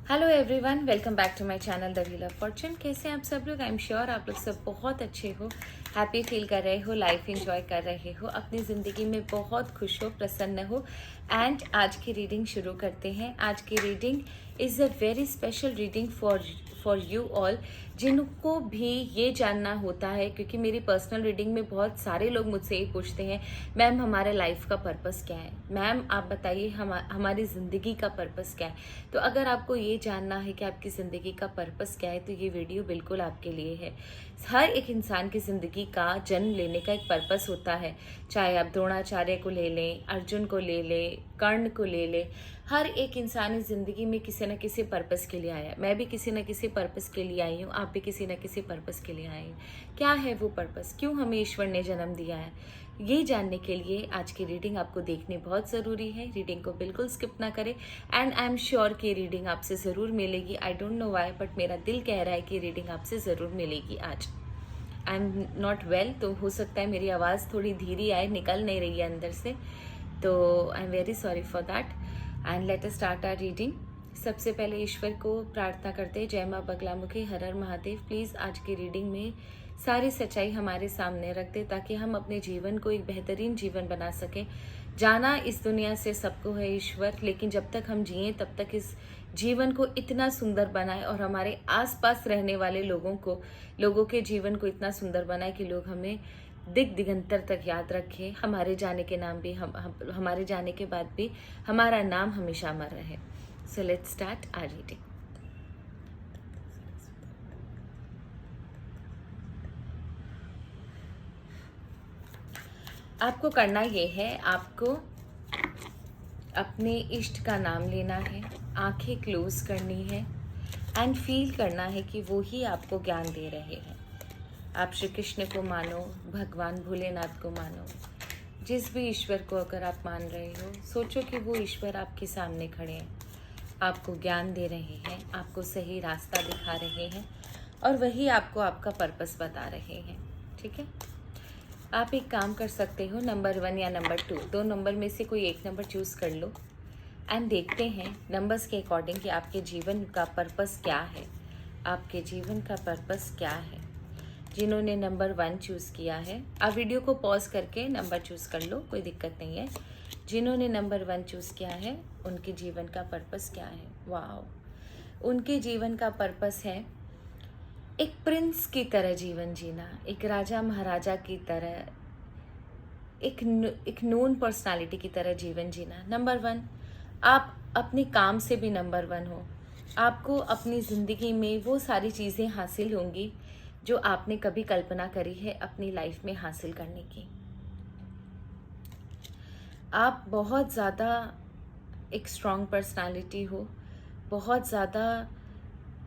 Hello everyone, welcome back to my channel the wheel of fortune. कैसे हैं आप सब लोग? आई एम श्योर आप लोग सब बहुत अच्छे हो, हैप्पी फील कर रहे हो, लाइफ एंजॉय कर रहे हो, अपनी ज़िंदगी में बहुत खुश हो, प्रसन्न हो। एंड आज की रीडिंग शुरू करते हैं। आज की reading is a very special reading for you all, जिनको भी ये जानना होता है, क्योंकि मेरी पर्सनल रीडिंग में बहुत सारे लोग मुझसे ये पूछते हैं, मैम हमारे लाइफ का पर्पस क्या है, मैम आप बताइए हमारी ज़िंदगी का पर्पस क्या है। तो अगर आपको ये जानना है कि आपकी ज़िंदगी का पर्पस क्या है, तो ये वीडियो बिल्कुल आपके लिए है। हर एक इंसान की ज़िंदगी का जन्म लेने का एक पर्पस होता है, चाहे आप द्रोणाचार्य को ले लें, अर्जुन को ले लें, कर्ण को ले लें। हर एक इंसान इस ज़िंदगी में किसी न किसी पर्पस के लिए आया है। मैं भी किसी न किसी पर्पस के लिए आई हूँ, आप भी किसी न किसी पर्पस के लिए आए हैं। क्या है वो पर्पस, क्यों हमें ईश्वर ने जन्म दिया है, ये जानने के लिए आज की रीडिंग आपको देखनी बहुत ज़रूरी है। रीडिंग को बिल्कुल स्किप ना करें। एंड आई एम श्योर कि रीडिंग आपसे ज़रूर मिलेगी। I don't know why, but मेरा दिल कह रहा है कि रीडिंग आपसे ज़रूर मिलेगी आज। आई एम नॉट वेल, तो हो सकता है मेरी आवाज़ थोड़ी धीरे आए, निकल नहीं रही है अंदर से, तो I am very sorry for that. And let us start our reading. सबसे पहले ईश्वर को प्रार्थना करते हैं, जय माँ बगलामुखी, हर हर महादेव। प्लीज़ आज की रीडिंग में सारी सच्चाई हमारे सामने रख दे, ताकि हम अपने जीवन को एक बेहतरीन जीवन बना सकें। जाना इस दुनिया से सबको है ईश्वर, लेकिन जब तक हम जिएं तब तक इस जीवन को इतना सुंदर बनाए और हमारे आसपास रहने वाले लोगों के जीवन को इतना सुंदर बनाए कि लोग हमें दिग दिगंतर तक याद रखें। हमारे जाने के नाम भी हमारे जाने के बाद भी हमारा नाम हमेशा अमर रहे। So let's start our reading. आपको करना ये है, आपको अपने इष्ट का नाम लेना है, आंखें क्लोज करनी है एंड फील करना है कि वो ही आपको ज्ञान दे रहे हैं। आप श्री कृष्ण को मानो, भगवान भोलेनाथ को मानो, जिस भी ईश्वर को अगर आप मान रहे हो, सोचो कि वो ईश्वर आपके सामने खड़े हैं, आपको ज्ञान दे रहे हैं, आपको सही रास्ता दिखा रहे हैं और वही आपको आपका पर्पस बता रहे हैं। ठीक है, आप एक काम कर सकते हो, नंबर 1 या नंबर 2, दो नंबर में से कोई एक नंबर चूज़ कर लो एंड देखते हैं नंबर्स के अकॉर्डिंग कि आपके जीवन का पर्पस क्या है। आपके जीवन का पर्पस क्या है? जिन्होंने नंबर 1 चूज़ किया है, आप वीडियो को पॉज करके नंबर चूज़ कर लो, कोई दिक्कत नहीं है। जिन्होंने नंबर 1 चूज़ किया है, उनके जीवन का पर्पस क्या है? वाह, उनके जीवन का पर्पस है एक प्रिंस की तरह जीवन जीना, एक राजा महाराजा की तरह, एक नोन पर्सनालिटी की तरह जीवन जीना। नंबर 1, आप अपने काम से भी नंबर 1 हो। आपको अपनी ज़िंदगी में वो सारी चीज़ें हासिल होंगी जो आपने कभी कल्पना करी है अपनी लाइफ में हासिल करने की। आप बहुत ज़्यादा एक स्ट्रॉन्ग पर्सनालिटी हो, बहुत ज़्यादा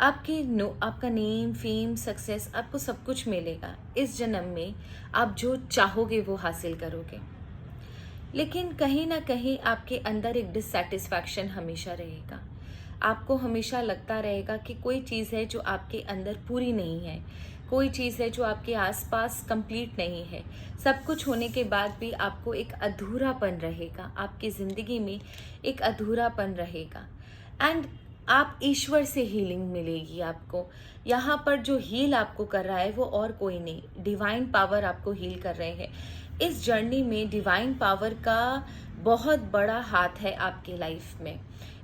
आपका नेम, फेम, सक्सेस, आपको सब कुछ मिलेगा इस जन्म में। आप जो चाहोगे वो हासिल करोगे, लेकिन कहीं ना कहीं आपके अंदर एक डिससेटिस्फैक्शन हमेशा रहेगा। आपको हमेशा लगता रहेगा कि कोई चीज़ है जो आपके अंदर पूरी नहीं है, कोई चीज़ है जो आपके आसपास कंप्लीट नहीं है। सब कुछ होने के बाद भी आपको एक अधूरापन रहेगा, आपकी ज़िंदगी में एक अधूरापन रहेगा। एंड आप ईश्वर से हीलिंग मिलेगी आपको। यहाँ पर जो हील आपको कर रहा है वो और कोई नहीं, डिवाइन पावर आपको हील कर रहे हैं। इस जर्नी में डिवाइन पावर का बहुत बड़ा हाथ है आपकी लाइफ में।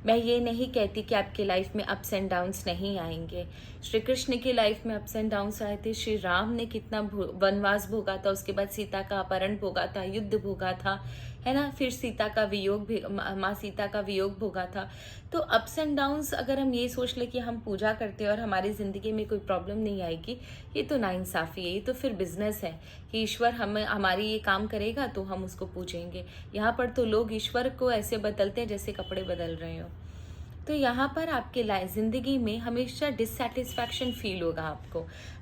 मैं ये नहीं कहती कि आपकी लाइफ में अप्स एंड डाउन्स नहीं आएंगे। श्री कृष्ण की लाइफ में अप्स एंड डाउन्स आए थे। श्री राम ने कितना वनवास भोगा था, उसके बाद सीता का अपहरण भोगा था, युद्ध भोगा था, है ना, फिर सीता का वियोग भी, माँ सीता का वियोग भोगा था। तो अप्स एंड डाउन्स, अगर हम ये सोच ले कि हम पूजा करते हैं और हमारी ज़िंदगी में कोई प्रॉब्लम नहीं आएगी, ये तो नाइंसाफ़ी है, ये तो फिर बिजनेस है कि ईश्वर हमारी ये काम करेगा तो हम उसको पूजेंगे। यहाँ पर तो लोग ईश्वर को ऐसे बदलते हैं जैसे कपड़े बदल रहे हो। तो यहाँ पर आपके ज़िंदगी में हमेशा डिससेटिस्फैक्शन फील होगा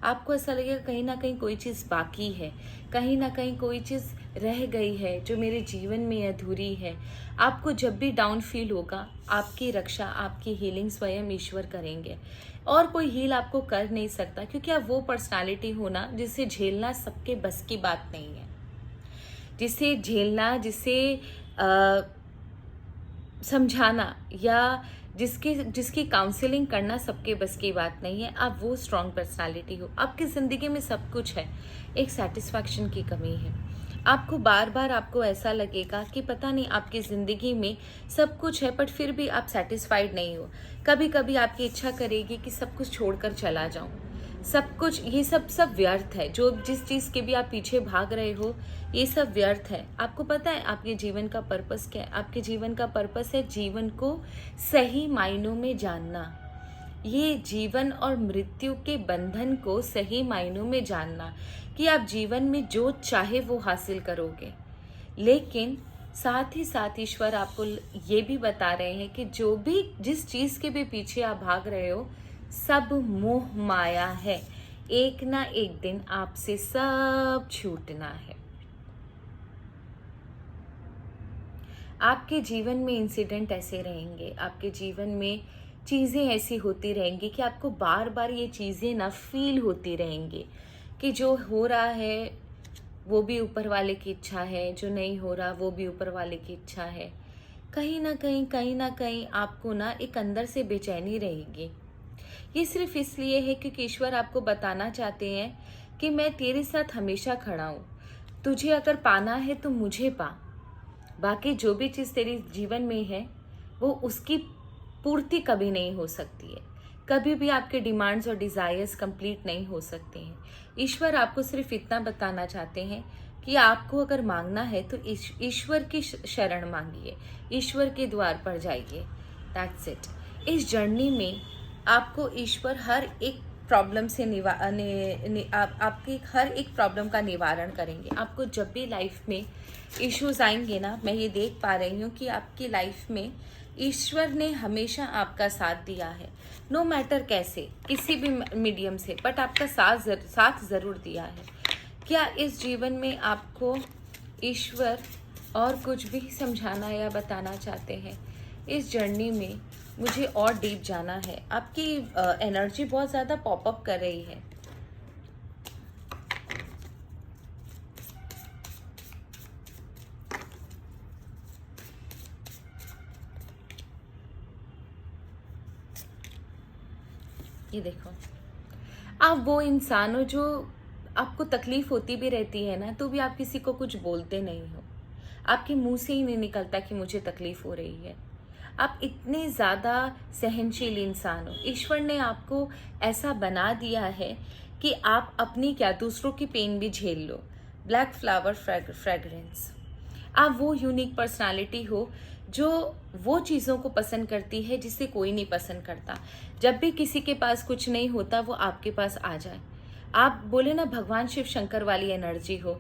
आपको ऐसा लगेगा कहीं ना कहीं कोई चीज़ बाकी है, कहीं ना कहीं कोई चीज़ रह गई है जो मेरे जीवन में अधूरी है। आपको जब भी डाउन फील होगा, आपकी रक्षा, आपकी हीलिंग स्वयं ईश्वर करेंगे और कोई हील आपको कर नहीं सकता, क्योंकि आप वो पर्सनालिटी हो ना जिसे झेलना सबके बस की बात नहीं है। जिसे झेलना, जिसे समझाना या जिसकी काउंसलिंग करना सबके बस की बात नहीं है। आप वो स्ट्रॉन्ग पर्सनालिटी हो। आपकी ज़िंदगी में सब कुछ है, एक सेटिस्फैक्शन की कमी है। आपको बार बार आपको ऐसा लगेगा कि पता नहीं आपकी ज़िंदगी में सब कुछ है बट फिर भी आप सेटिस्फाइड नहीं हो। कभी कभी आपकी इच्छा करेगी कि सब कुछ छोड़कर चला जाऊं। सब कुछ ये सब व्यर्थ है। जो जिस चीज़ के भी आप पीछे भाग रहे हो ये सब व्यर्थ है। आपको पता है आपके जीवन का पर्पस क्या है? आपके जीवन का पर्पस है जीवन को सही मायनों में जानना। ये जीवन और मृत्यु के बंधन को सही मायनों में जानना कि आप जीवन में जो चाहे वो हासिल करोगे। लेकिन साथ ही साथ ईश्वर आपको ये भी बता रहे हैं कि जो भी जिस चीज़ के भी पीछे आप भाग रहे हो सब मोह माया है। एक ना एक दिन आपसे सब छूटना है। आपके जीवन में इंसिडेंट ऐसे रहेंगे, आपके जीवन में चीज़ें ऐसी होती रहेंगी कि आपको बार बार ये चीज़ें ना फील होती रहेंगी कि जो हो रहा है वो भी ऊपर वाले की इच्छा है, जो नहीं हो रहा वो भी ऊपर वाले की इच्छा है। कहीं ना कहीं आपको ना एक अंदर से बेचैनी रहेगी। ये सिर्फ इसलिए है क्योंकि ईश्वर आपको बताना चाहते हैं कि मैं तेरे साथ हमेशा खड़ा हूँ। तुझे अगर पाना है तो मुझे पा। बाकी जो भी चीज़ तेरी जीवन में है वो उसकी पूर्ति कभी नहीं हो सकती है। कभी भी आपके डिमांड्स और डिज़ायर्स कंप्लीट नहीं हो सकते हैं। ईश्वर आपको सिर्फ इतना बताना चाहते हैं कि आपको अगर मांगना है तो ईश्वर की शरण मांगिए, ईश्वर के द्वार पर जाइए। That's it. इस जर्नी में आपको ईश्वर हर एक प्रॉब्लम से आपकी हर एक प्रॉब्लम का निवारण करेंगे। आपको जब भी लाइफ में इश्यूज आएंगे ना, मैं ये देख पा रही हूँ कि आपकी लाइफ में ईश्वर ने हमेशा आपका साथ दिया है। नो मैटर कैसे, किसी भी मीडियम से, बट आपका साथ ज़रूर दिया है। क्या इस जीवन में आपको ईश्वर और कुछ भी समझाना या बताना चाहते हैं? इस जर्नी में मुझे और डीप जाना है। आपकी एनर्जी बहुत ज़्यादा पॉपअप कर रही है। ये देखो, आप वो इंसान हो जो आपको तकलीफ होती भी रहती है ना तो भी आप किसी को कुछ बोलते नहीं हो। आपके मुंह से ही नहीं निकलता कि मुझे तकलीफ हो रही है। आप इतने ज़्यादा सहनशील इंसान हो। ईश्वर ने आपको ऐसा बना दिया है कि आप अपनी क्या दूसरों की पेन भी झेल लो। Black flower fragrance. आप वो यूनिक पर्सनालिटी हो जो वो चीज़ों को पसंद करती है जिसे कोई नहीं पसंद करता। जब भी किसी के पास कुछ नहीं होता वो आपके पास आ जाए। आप बोले ना भगवान शिव शंकर वाली एनर्जी हो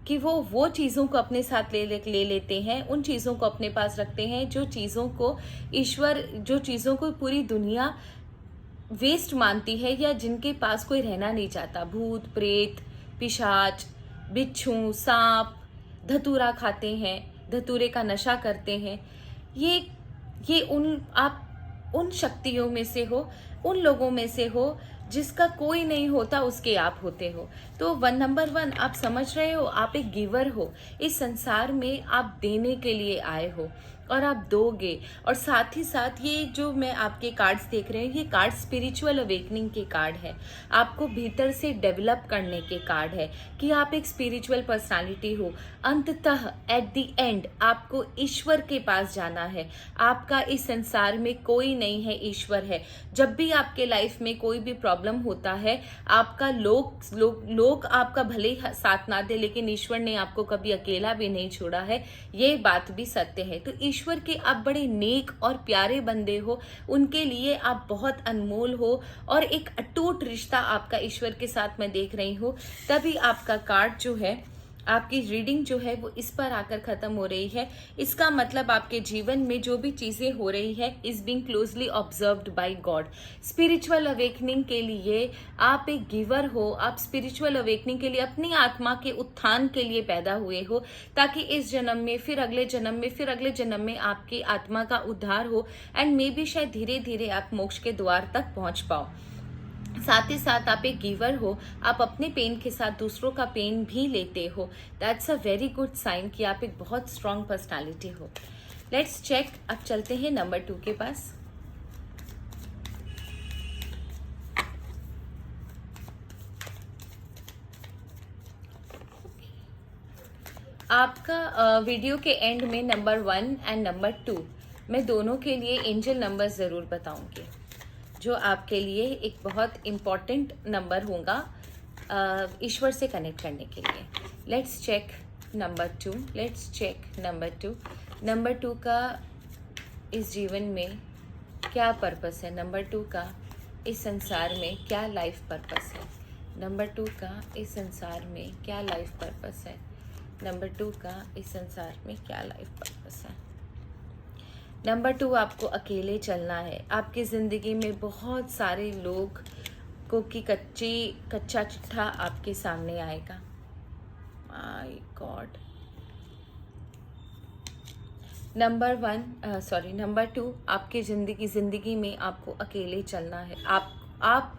कि वो चीज़ों को अपने साथ ले लेते हैं, उन चीज़ों को अपने पास रखते हैं जो चीज़ों को ईश्वर, जो चीज़ों को पूरी दुनिया वेस्ट मानती है या जिनके पास कोई रहना नहीं चाहता। भूत प्रेत, पिशाच, बिच्छू, सांप, धतूरा खाते हैं, धतूरे का नशा करते हैं। ये आप उन शक्तियों में से हो, उन लोगों में से हो जिसका कोई नहीं होता उसके आप होते हो। तो नंबर 1 आप समझ रहे हो, आप एक गिवर हो। इस संसार में आप देने के लिए आए हो और आप दोगे। और साथ ही साथ ये जो मैं आपके कार्ड्स देख रहे हैं, ये कार्ड स्पिरिचुअल अवेकनिंग के कार्ड है। आपको भीतर से डेवलप करने के कार्ड है कि आप एक स्पिरिचुअल पर्सनालिटी हो। अंततः एट द एंड आपको ईश्वर के पास जाना है। आपका इस संसार में कोई नहीं है, ईश्वर है। जब भी आपके लाइफ में कोई भी प्रॉब्लम होता है, आपका लोग आपका भले ही साथ ना दे, लेकिन ईश्वर ने आपको कभी अकेला भी नहीं छोड़ा है। ये बात भी सत्य है। तो ईश्वर के आप बड़े नेक और प्यारे बंदे हो, उनके लिए आप बहुत अनमोल हो और एक अटूट रिश्ता आपका ईश्वर के साथ मैं देख रही हूँ। तभी आपका कार्ड जो है, आपकी रीडिंग जो है वो इस पर आकर खत्म हो रही है। इसका मतलब आपके जीवन में जो भी चीजें हो रही है is being closely observed bye God. Spiritual awakening के लिए आप एक गिवर हो। आप स्पिरिचुअल अवेकनिंग के लिए अपनी आत्मा के उत्थान के लिए पैदा हुए हो, ताकि इस जन्म में, फिर अगले जन्म में, फिर अगले जन्म में आपकी आत्मा का उद्धार हो एंड मे बी शायद धीरे धीरे आप मोक्ष के द्वार तक पहुंच पाओ। साथ ही साथ आप एक गिवर हो। आप अपने पेन के साथ दूसरों का पेन भी लेते हो। That's a very good sign कि आप एक बहुत स्ट्रांग पर्सनालिटी हो। Let's check. अब चलते हैं नंबर 2 के पास। आपका वीडियो के एंड में नंबर 1 एंड नंबर 2 मैं दोनों के लिए एंजल नंबर ज़रूर बताऊंगी, जो आपके लिए एक बहुत इम्पॉर्टेंट नंबर होगा ईश्वर से कनेक्ट करने के लिए। Let's check number 2। Let's check number 2। Number 2 का इस जीवन में क्या पर्पस है? नंबर 2 का इस संसार में क्या लाइफ पर्पस है? नंबर 2 का इस संसार में क्या लाइफ पर्पस है? नंबर 2 का इस संसार में क्या लाइफ पर्पस है? नंबर 2, आपको अकेले चलना है। आपकी ज़िंदगी में बहुत सारे लोग को की कच्चा चिट्ठा आपके सामने आएगा। My God. नंबर 2, आपकी ज़िंदगी में आपको अकेले चलना है। आप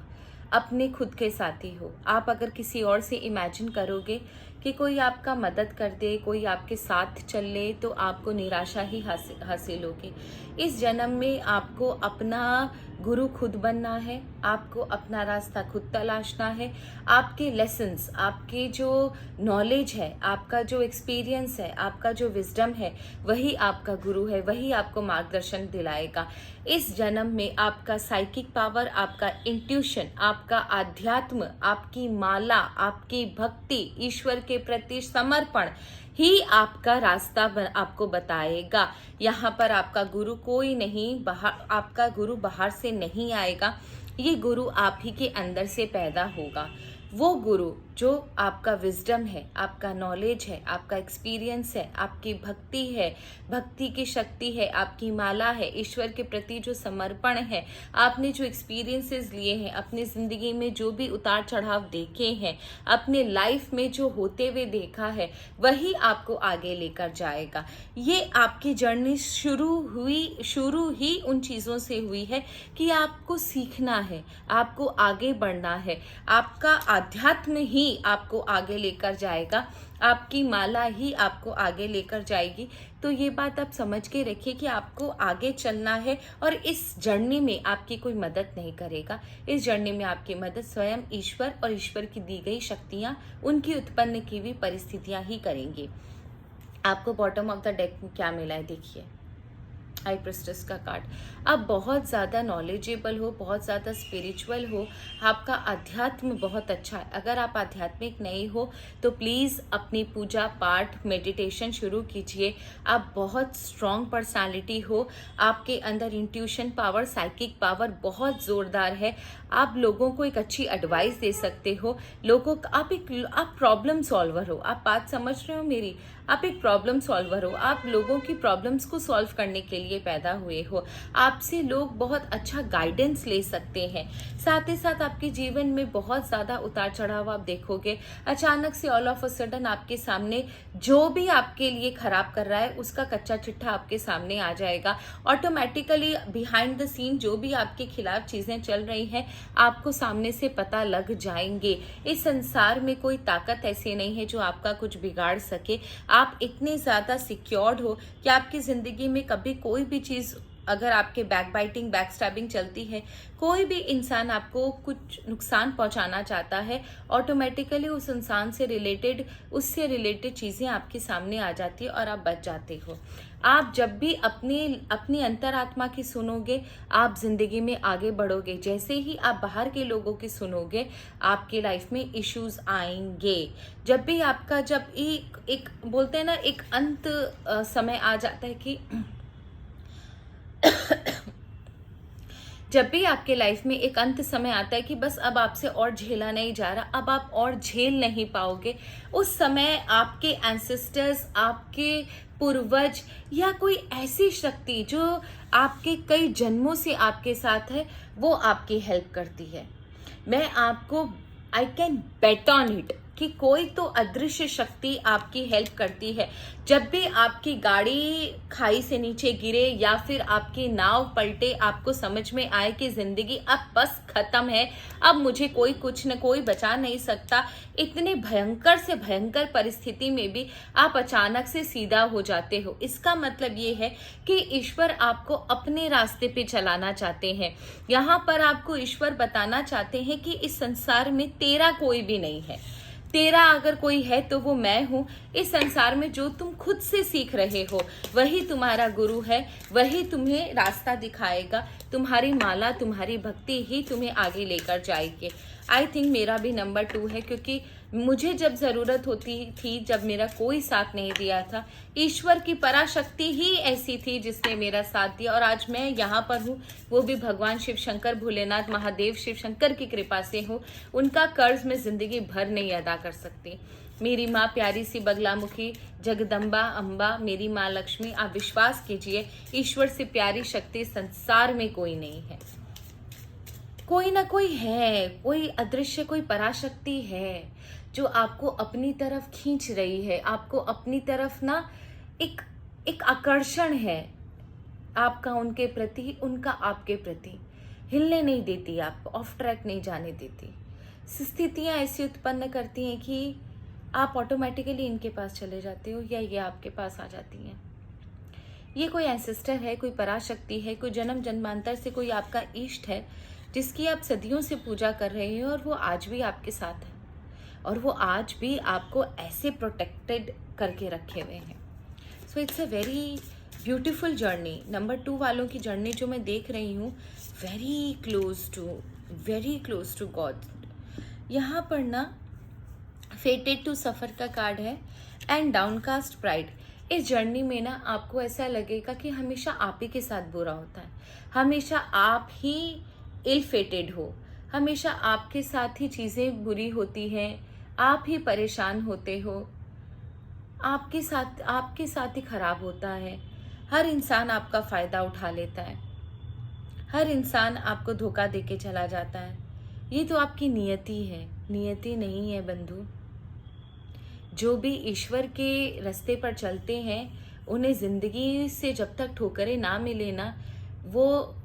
अपने खुद के साथी हो। आप अगर किसी और से इमेजिन करोगे कि कोई आपका मदद कर दे, कोई आपके साथ चल ले, तो आपको निराशा ही हासिल होगी। इस जन्म में आपको अपना गुरु खुद बनना है, आपको अपना रास्ता खुद तलाशना है। आपके लेसन्स, आपके जो नॉलेज है, आपका जो एक्सपीरियंस है, आपका जो विजडम है, वही आपका गुरु है, वही आपको मार्गदर्शन दिलाएगा। इस जन्म में आपका साइकिक पावर, आपका इंट्यूशन, आपका आध्यात्म, आपकी माला, आपकी भक्ति, ईश्वर के प्रति समर्पण ही आपका रास्ता आपको बताएगा। यहाँ पर आपका गुरु कोई नहीं, आपका गुरु बाहर से नहीं आएगा, ये गुरु आप ही के अंदर से पैदा होगा। वो गुरु जो आपका विजडम है, आपका नॉलेज है, आपका एक्सपीरियंस है, आपकी भक्ति है, भक्ति की शक्ति है, आपकी माला है, ईश्वर के प्रति जो समर्पण है, आपने जो एक्सपीरियंसेस लिए हैं, अपनी ज़िंदगी में जो भी उतार चढ़ाव देखे हैं, अपने लाइफ में जो होते हुए देखा है, वही आपको आगे लेकर जाएगा। ये आपकी जर्नी शुरू ही उन चीज़ों से हुई है कि आपको सीखना है, आपको आगे बढ़ना है। आपका आध्यात्म ही आपको आगे लेकर जाएगा, आपकी माला ही आपको आगे लेकर जाएगी। तो ये बात आप समझ के रखिए कि आपको आगे चलना है, और इस जर्नी में आपकी कोई मदद नहीं करेगा। इस जर्नी में आपकी मदद स्वयं ईश्वर और ईश्वर की दी गई शक्तियाँ, उनकी उत्पन्न की हुई परिस्थितियाँ ही करेंगी। आपको बॉटम ऑफ द डेक में क्या मिला है देखिए, हाई प्रिस्टेस का कार्ड। आप बहुत ज़्यादा नॉलेजेबल हो, बहुत ज़्यादा स्पिरिचुअल हो, आपका अध्यात्म बहुत अच्छा है। अगर आप आध्यात्मिक नहीं हो तो प्लीज़ अपनी पूजा पाठ मेडिटेशन शुरू कीजिए। आप बहुत स्ट्रॉन्ग पर्सनालिटी हो, आपके अंदर इंट्यूशन पावर, साइकिक पावर बहुत ज़ोरदार है। आप लोगों को एक अच्छी एडवाइस दे सकते हो। आप प्रॉब्लम सॉल्वर हो। आप बात समझ रहे हो मेरी? आप एक प्रॉब्लम सॉल्वर हो, आप लोगों की प्रॉब्लम्स को सॉल्व करने के लिए पैदा हुए हो। आपसे लोग बहुत अच्छा गाइडेंस ले सकते हैं। साथ ही साथ आपके जीवन में बहुत ज़्यादा उतार चढ़ाव आप देखोगे। अचानक से ऑल ऑफ अ सडन आपके सामने जो भी आपके लिए खराब कर रहा है, उसका कच्चा चिट्ठा आपके सामने आ जाएगा। ऑटोमेटिकली बिहाइंड द सीन जो भी आपके खिलाफ चीज़ें चल रही हैं, आपको सामने से पता लग जाएंगे। इस संसार में कोई ताकत ऐसी नहीं है जो आपका कुछ बिगाड़ सके। आप इतने ज़्यादा सिक्योर्ड हो कि आपकी ज़िंदगी में कभी कोई भी चीज़, अगर आपके बैकबाइटिंग, बैकस्टैबिंग चलती है, कोई भी इंसान आपको कुछ नुकसान पहुंचाना चाहता है, ऑटोमेटिकली उस इंसान से उससे रिलेटेड चीज़ें आपके सामने आ जाती है और आप बच जाते हो। आप जब भी अपनी अंतरात्मा की सुनोगे, आप जिंदगी में आगे बढ़ोगे। जैसे ही आप बाहर के लोगों की सुनोगे, आपके लाइफ में इश्यूज आएंगे। जब भी आपका एक बोलते हैं ना, एक अंत समय आ जाता है कि जब भी आपके लाइफ में एक अंत समय आता है कि बस अब आपसे और झेला नहीं जा रहा, अब आप और झेल नहीं पाओगे, उस समय आपके एंसेस्टर्स, आपके पूर्वज या कोई ऐसी शक्ति जो आपके कई जन्मों से आपके साथ है, वो आपकी हेल्प करती है। मैं आपको I can bet on it कि कोई तो अदृश्य शक्ति आपकी हेल्प करती है। जब भी आपकी गाड़ी खाई से नीचे गिरे या फिर आपकी नाव पलटे, आपको समझ में आए कि जिंदगी अब बस खत्म है, अब मुझे कोई बचा नहीं सकता, इतने भयंकर से भयंकर परिस्थिति में भी आप अचानक से सीधा हो जाते हो। इसका मतलब ये है कि ईश्वर आपको अपने रास्ते पे चलाना चाहते हैं। यहाँ पर आपको ईश्वर बताना चाहते हैं कि इस संसार में तेरा कोई भी नहीं है। तेरा अगर कोई है तो वो मैं हूँ। इस संसार में जो तुम खुद से सीख रहे हो वही तुम्हारा गुरु है, वही तुम्हें रास्ता दिखाएगा। तुम्हारी माला, तुम्हारी भक्ति ही तुम्हें आगे लेकर जाएगी। आई थिंक मेरा भी नंबर 2 है, क्योंकि मुझे जब ज़रूरत होती थी, जब मेरा कोई साथ नहीं दिया था, ईश्वर की पराशक्ति ही ऐसी थी जिसने मेरा साथ दिया और आज मैं यहाँ पर हूँ। वो भी भगवान शिव शंकर, भोलेनाथ महादेव शिव शंकर की कृपा से हूँ। उनका कर्ज मैं ज़िंदगी भर नहीं अदा कर सकती। मेरी माँ प्यारी सी बगलामुखी जगदम्बा अम्बा, मेरी माँ लक्ष्मी, आप विश्वास कीजिए ईश्वर से प्यारी शक्ति संसार में कोई नहीं है। कोई ना कोई है, कोई अदृश्य, कोई पराशक्ति है जो आपको अपनी तरफ खींच रही है। आपको अपनी तरफ ना एक आकर्षण है आपका उनके प्रति, उनका आपके प्रति। हिलने नहीं देती, आप ऑफ ट्रैक नहीं जाने देती। स्थितियाँ ऐसी उत्पन्न करती हैं कि आप ऑटोमेटिकली इनके पास चले जाते हो या ये आपके पास आ जाती हैं। ये कोई एंसेस्टर है, कोई पराशक्ति है, कोई जन्म जन्मांतर से कोई आपका इष्ट है जिसकी आप सदियों से पूजा कर रहे हो और वो आज भी आपके साथ है और वो आज भी आपको ऐसे प्रोटेक्टेड करके रखे हुए हैं। So it's a very beautiful journey. Number 2 वालों की जर्नी जो मैं देख रही हूँ, वेरी क्लोज टू गॉड। यहाँ पर ना फेटेड टू सफ़र का कार्ड है एंड डाउनकास्ट प्राइड। इस जर्नी में ना आपको ऐसा लगेगा कि हमेशा आप ही के साथ बुरा होता है, हमेशा आप ही इल फेटेड हो, हमेशा आपके साथ ही चीज़ें बुरी होती हैं, आप ही परेशान होते हो, आपके साथ ही खराब होता है। हर इंसान आपका फ़ायदा उठा लेता है, हर इंसान आपको धोखा देके चला जाता है। ये तो आपकी नियति है, नियति नहीं है बंधु। जो भी ईश्वर के रास्ते पर चलते हैं उन्हें ज़िंदगी से जब तक ठोकरें ना मिले ना, वो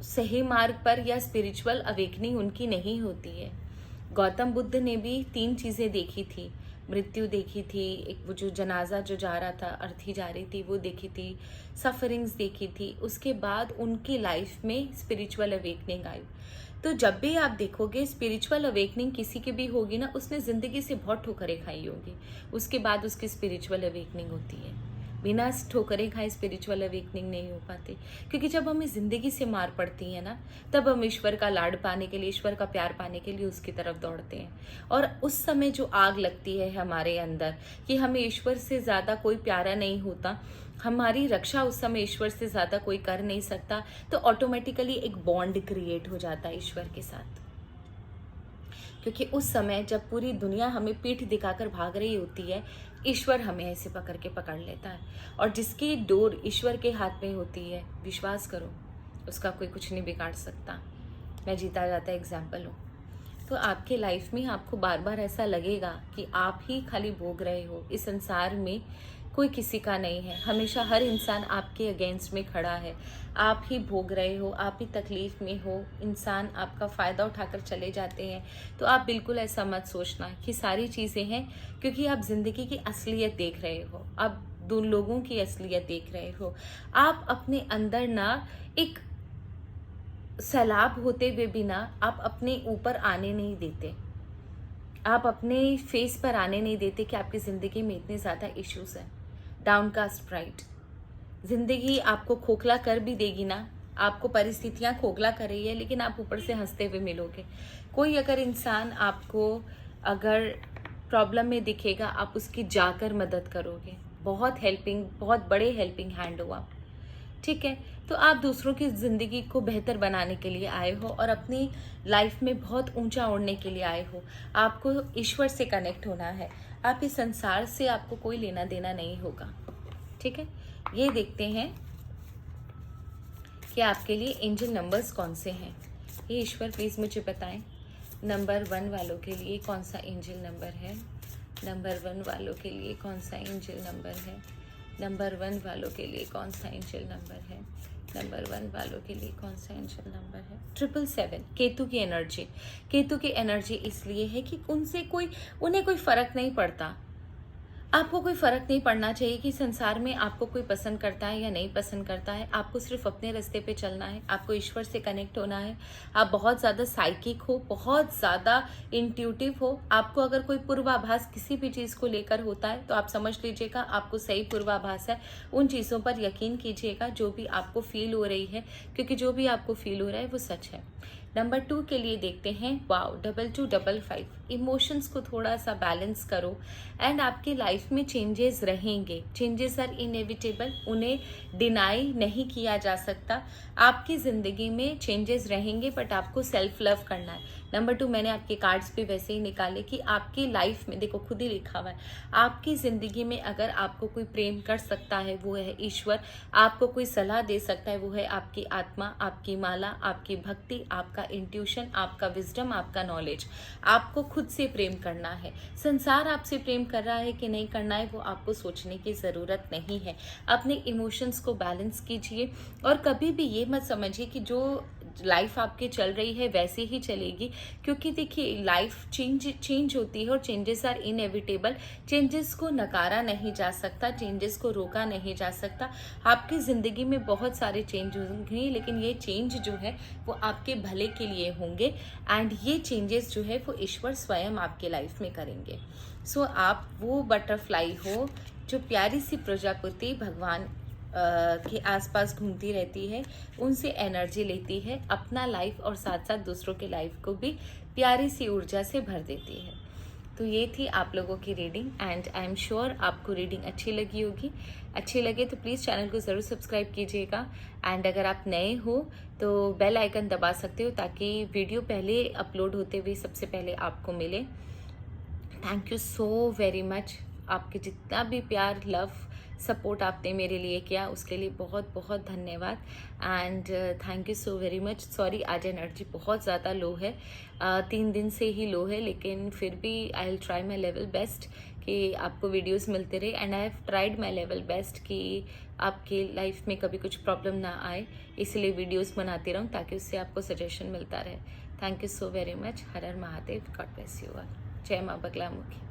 सही मार्ग पर या स्पिरिचुअल अवेकनिंग उनकी नहीं होती है। गौतम बुद्ध ने भी 3 चीज़ें देखी थी। मृत्यु देखी थी, एक वो जो जनाजा जो जा रहा था, अर्थी जा रही थी, वो देखी थी, सफरिंग्स देखी थी। उसके बाद उनकी लाइफ में स्पिरिचुअल अवेकनिंग आई। तो जब भी आप देखोगे स्पिरिचुअल अवेकनिंग किसी की भी होगी ना, उसने ज़िंदगी से बहुत ठोकरें खाई होगी, उसके बाद उसकी स्पिरिचुअल अवेकनिंग होती है। बिना ठोकरें खाए स्पिरिचुअल अवेकनिंग नहीं हो पाती, क्योंकि जब हमें ज़िंदगी से मार पड़ती है ना, तब हम ईश्वर का लाड पाने के लिए, ईश्वर का प्यार पाने के लिए उसकी तरफ दौड़ते हैं। और उस समय जो आग लगती है हमारे अंदर कि हमें ईश्वर से ज़्यादा कोई प्यारा नहीं होता, हमारी रक्षा उस समय ईश्वर से ज़्यादा कोई कर नहीं सकता, तो ऑटोमेटिकली एक बॉन्ड क्रिएट हो जाता है ईश्वर के साथ। क्योंकि उस समय जब पूरी दुनिया हमें पीठ दिखाकर भाग रही होती है, ईश्वर हमें ऐसे पकड़ लेता है। और जिसकी डोर ईश्वर के हाथ में होती है, विश्वास करो उसका कोई कुछ नहीं बिगाड़ सकता। मैं जीता जाता एग्जाम्पल हूँ। तो आपके लाइफ में आपको बार बार ऐसा लगेगा कि आप ही खाली भोग रहे हो, इस संसार में कोई किसी का नहीं है, हमेशा हर इंसान आपके अगेंस्ट में खड़ा है, आप ही भोग रहे हो, आप ही तकलीफ में हो, इंसान आपका फ़ायदा उठाकर चले जाते हैं। तो आप बिल्कुल ऐसा मत सोचना कि सारी चीज़ें हैं, क्योंकि आप ज़िंदगी की असलियत देख रहे हो, आप 2 लोगों की असलियत देख रहे हो। आप अपने अंदर ना एक सैलाब होते हुए भी ना आप अपने ऊपर आने नहीं देते, आप अपने फेस पर आने नहीं देते कि आपकी ज़िंदगी में इतने ज़्यादा इश्यूज़ हैं। डाउनकास्ट प्राइड, ज़िंदगी आपको खोखला कर भी देगी ना, आपको परिस्थितियाँ खोखला कर रही है, लेकिन आप ऊपर से हंसते हुए मिलोगे। कोई अगर इंसान आपको अगर प्रॉब्लम में दिखेगा, आप उसकी जाकर मदद करोगे। बहुत बड़े हेल्पिंग हैंड हो आप, ठीक है। तो आप दूसरों की ज़िंदगी को बेहतर बनाने के लिए आए हो और अपनी लाइफ में बहुत ऊंचा उड़ने के लिए आए हो। आपको ईश्वर से कनेक्ट होना है, आप इस संसार से आपको कोई लेना देना नहीं होगा, ठीक है। ये देखते हैं कि आपके लिए एंजल नंबर्स कौन से हैं। ये ईश्वर प्लीज़ मुझे बताएं नंबर 1 वालों के लिए कौन सा एंजल नंबर है? नंबर 1 वालों के लिए कौन सा एंजल नंबर है? नंबर 1 वालों के लिए कौन सा एंजल नंबर है? नंबर 1 वालों के लिए कौन सा एंजल नंबर है? 777। केतु की एनर्जी। केतु की एनर्जी इसलिए है कि उन्हें कोई फर्क नहीं पड़ता। आपको कोई फ़र्क नहीं पड़ना चाहिए कि संसार में आपको कोई पसंद करता है या नहीं पसंद करता है। आपको सिर्फ अपने रास्ते पे चलना है, आपको ईश्वर से कनेक्ट होना है। आप बहुत ज़्यादा साइकिक हो, बहुत ज़्यादा इंट्यूटिव हो। आपको अगर कोई पूर्वाभास किसी भी चीज़ को लेकर होता है तो आप समझ लीजिएगा आपको सही पूर्वाभास है। उन चीज़ों पर यकीन कीजिएगा जो भी आपको फील हो रही है, क्योंकि जो भी आपको फील हो रहा है वो सच है। नंबर 2 के लिए देखते हैं। वाओ, 2255। इमोशंस को थोड़ा सा बैलेंस करो एंड आपकी लाइफ में चेंजेस रहेंगे। चेंजेस आर इनएविटेबल, उन्हें डिनाई नहीं किया जा सकता। आपकी ज़िंदगी में चेंजेस रहेंगे बट आपको सेल्फ लव करना है। नंबर 2, मैंने आपके कार्ड्स भी वैसे ही निकाले कि आपकी लाइफ में देखो खुद ही लिखा हुआ है, आपकी ज़िंदगी में अगर आपको कोई प्रेम कर सकता है वो है ईश्वर। आपको कोई सलाह दे सकता है वो है आपकी आत्मा, आपकी माला, आपकी भक्ति, आपका इंट्यूशन, आपका विजडम, आपका नॉलेज। आपको खुद से प्रेम करना है। संसार आपसे प्रेम कर रहा है कि नहीं करना है वो आपको सोचने की ज़रूरत नहीं है। अपने इमोशंस को बैलेंस कीजिए और कभी भी ये मत समझिए कि जो लाइफ आपकी चल रही है वैसे ही चलेगी, क्योंकि देखिए लाइफ चेंज होती है और चेंजेस आर इनएविटेबल। चेंजेस को नकारा नहीं जा सकता, चेंजेस को रोका नहीं जा सकता। आपकी ज़िंदगी में बहुत सारे चेंज होंगे लेकिन ये चेंज जो है वो आपके भले के लिए होंगे एंड ये चेंजेस जो है वो ईश्वर स्वयं आपके लाइफ में करेंगे। सो आप वो बटरफ्लाई हो जो प्यारी सी प्रजापति भगवान के आसपास घूमती रहती है, उनसे एनर्जी लेती है, अपना लाइफ और साथ साथ दूसरों के लाइफ को भी प्यारी सी ऊर्जा से भर देती है। तो ये थी आप लोगों की reading and I am sure आपको रीडिंग अच्छी लगी होगी। अच्छी लगे तो प्लीज़ चैनल को ज़रूर सब्सक्राइब कीजिएगा एंड अगर आप नए हो तो बेल आइकन दबा सकते हो ताकि वीडियो पहले अपलोड होते हुए सबसे पहले आपको मिले। Thank you so very much. आपके जितना भी प्यार, लव, सपोर्ट आपने मेरे लिए किया उसके लिए बहुत बहुत धन्यवाद and thank you so very much. Sorry आज एनर्जी बहुत ज़्यादा लो है, 3 दिन से ही लो है, लेकिन फिर भी I will try my level best कि आपको वीडियोस मिलते रहे and I have tried my level best कि आपकी लाइफ में कभी कुछ प्रॉब्लम ना आए, इसलिए वीडियोस बनाती रहूँ ताकि उससे आपको सजेशन मिलता रहे। Thank you so very much. हर हर Mahadev. God bless you all. जय माँ बगलामुखी।